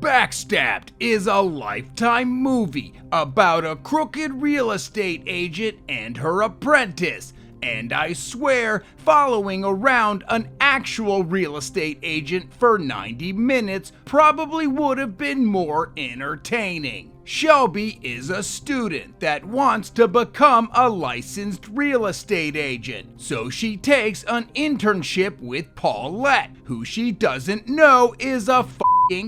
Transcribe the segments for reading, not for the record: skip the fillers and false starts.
Backstabbed is a Lifetime movie about a crooked real estate agent and her apprentice, and I swear following around an actual real estate agent for 90 minutes probably would have been more entertaining. Shelby is a student that wants to become a licensed real estate agent, so she takes an internship with Paulette, who she doesn't know is a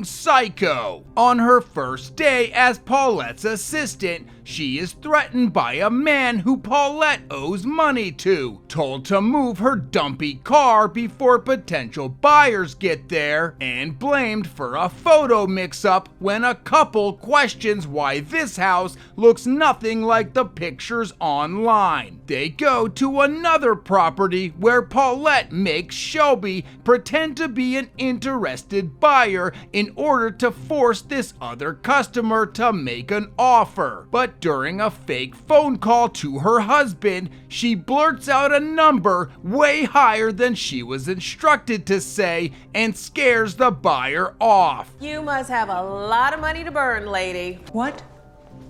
psycho. On her first day as Paulette's assistant, she is threatened by a man who Paulette owes money to, told to move her dumpy car before potential buyers get there, and blamed for a photo mix-up when a couple questions why this house looks nothing like the pictures online. They go to another property where Paulette makes Shelby pretend to be an interested buyer in order to force this other customer to make an offer. But during a fake phone call to her husband, she blurts out a number way higher than she was instructed to say and scares the buyer off. You must have a lot of money to burn, lady. What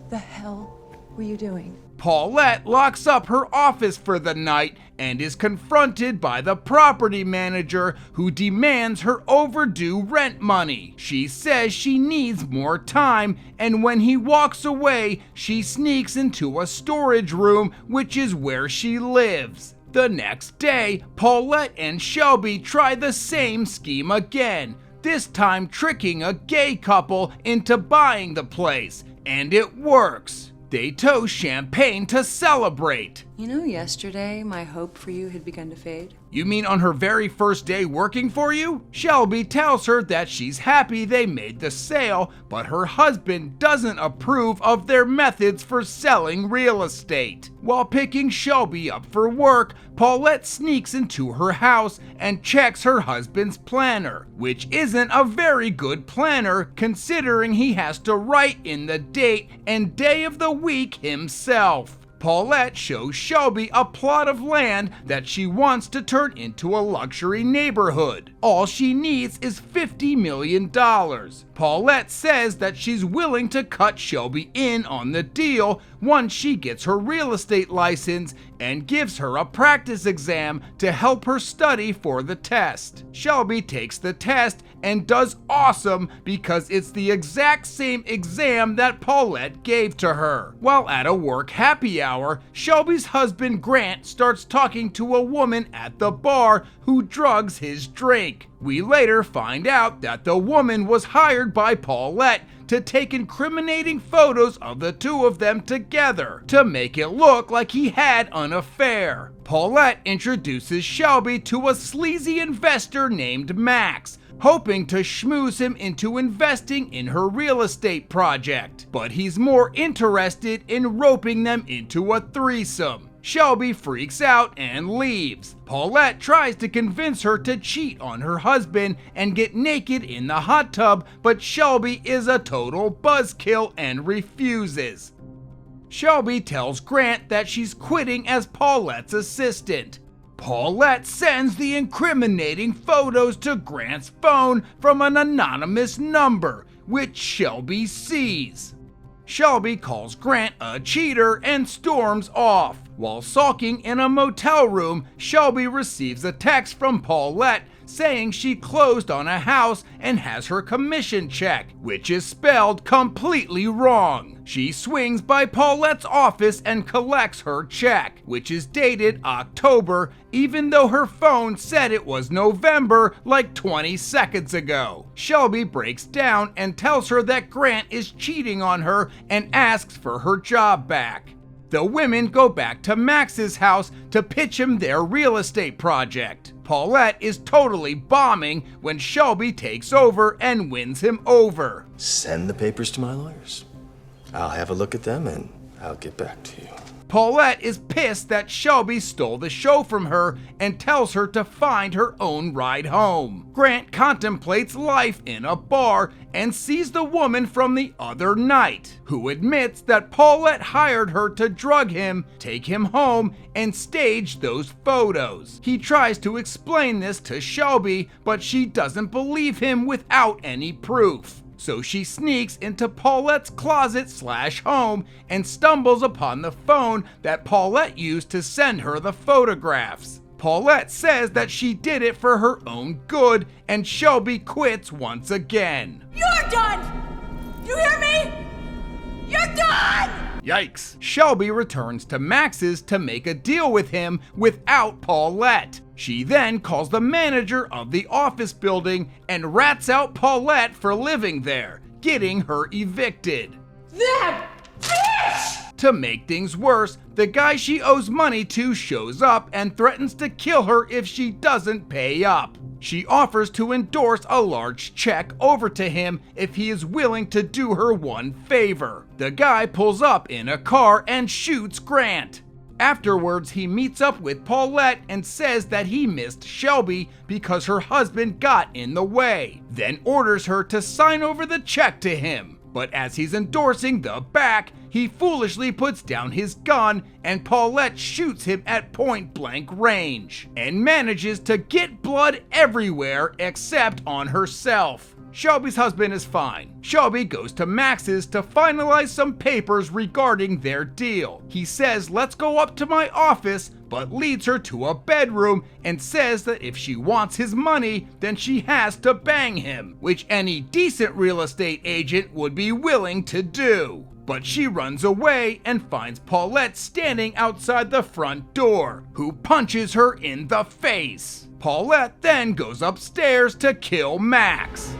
the hell were you doing? Paulette locks up her office for the night and is confronted by the property manager who demands her overdue rent money. She says she needs more time, and when he walks away, she sneaks into a storage room, which is where she lives. The next day, Paulette and Shelby try the same scheme again, this time tricking a gay couple into buying the place, and it works. They toast champagne to celebrate. You know, yesterday my hope for you had begun to fade. You mean on her very first day working for you? Shelby tells her that she's happy they made the sale, but her husband doesn't approve of their methods for selling real estate. While picking Shelby up for work, Paulette sneaks into her house and checks her husband's planner, which isn't a very good planner considering he has to write in the date and day of the week himself. Paulette shows Shelby a plot of land that she wants to turn into a luxury neighborhood. All she needs is $50 million. Paulette says that she's willing to cut Shelby in on the deal once she gets her real estate license and gives her a practice exam to help her study for the test. Shelby takes the test and does awesome because it's the exact same exam that Paulette gave to her. While at a work happy hour, Shelby's husband Grant starts talking to a woman at the bar who drugs his drink. We later find out that the woman was hired by Paulette to take incriminating photos of the two of them together to make it look like he had an affair. Paulette introduces Shelby to a sleazy investor named Max, hoping to schmooze him into investing in her real estate project, but he's more interested in roping them into a threesome. Shelby freaks out and leaves. Paulette tries to convince her to cheat on her husband and get naked in the hot tub, but Shelby is a total buzzkill and refuses. Shelby tells Grant that she's quitting as Paulette's assistant. Paulette sends the incriminating photos to Grant's phone from an anonymous number, which Shelby sees. Shelby calls Grant a cheater and storms off. While sulking in a motel room, Shelby receives a text from Paulette saying she closed on a house and has her commission check, which is spelled completely wrong. She swings by Paulette's office and collects her check, which is dated October, even though her phone said it was November like 20 seconds ago. Shelby breaks down and tells her that Grant is cheating on her and asks for her job back. The women go back to Max's house to pitch him their real estate project. Paulette is totally bombing when Shelby takes over and wins him over. Send the papers to my lawyers. I'll have a look at them and I'll get back to you. Paulette is pissed that Shelby stole the show from her and tells her to find her own ride home. Grant contemplates life in a bar and sees the woman from the other night, who admits that Paulette hired her to drug him, take him home, and stage those photos. He tries to explain this to Shelby, but she doesn't believe him without any proof. so she sneaks into Paulette's closet/home and stumbles upon the phone that Paulette used to send her the photographs. Paulette says that she did it for her own good, and Shelby quits once again. You're done! You hear me? You're done! Yikes. Shelby returns to Max's to make a deal with him without Paulette. She then calls the manager of the office building and rats out Paulette for living there, getting her evicted. That bitch! To make things worse, the guy she owes money to shows up and threatens to kill her if she doesn't pay up. She offers to endorse a large check over to him if he is willing to do her one favor. The guy pulls up in a car and shoots Grant. Afterwards, he meets up with Paulette and says that he missed Shelby because her husband got in the way, then orders her to sign over the check to him. But as he's endorsing the back, he foolishly puts down his gun and Paulette shoots him at point-blank range and manages to get blood everywhere except on herself. Shelby's husband is fine. Shelby goes to Max's to finalize some papers regarding their deal. He says, "Let's go up to my office," but leads her to a bedroom and says that if she wants his money, then she has to bang him, which any decent real estate agent would be willing to do. But she runs away and finds Paulette standing outside the front door, who punches her in the face. Paulette then goes upstairs to kill Max.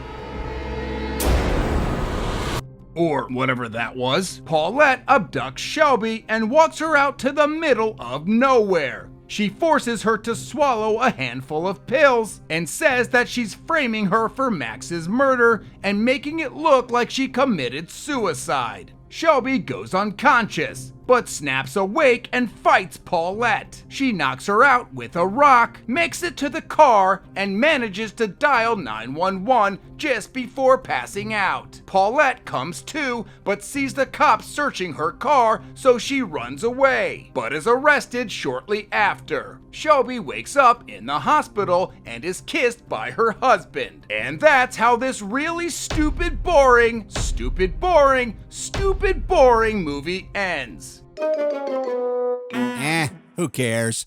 Or whatever that was. Paulette abducts Shelby and walks her out to the middle of nowhere. She forces her to swallow a handful of pills and says that she's framing her for Max's murder and making it look like she committed suicide. Shelby goes unconscious, but snaps awake and fights Paulette. She knocks her out with a rock, makes it to the car, and manages to dial 911 just before passing out. Paulette comes to, but sees the cops searching her car, so she runs away, but is arrested shortly after. Shelby wakes up in the hospital and is kissed by her husband. And that's how this really stupid, boring movie ends. Who cares?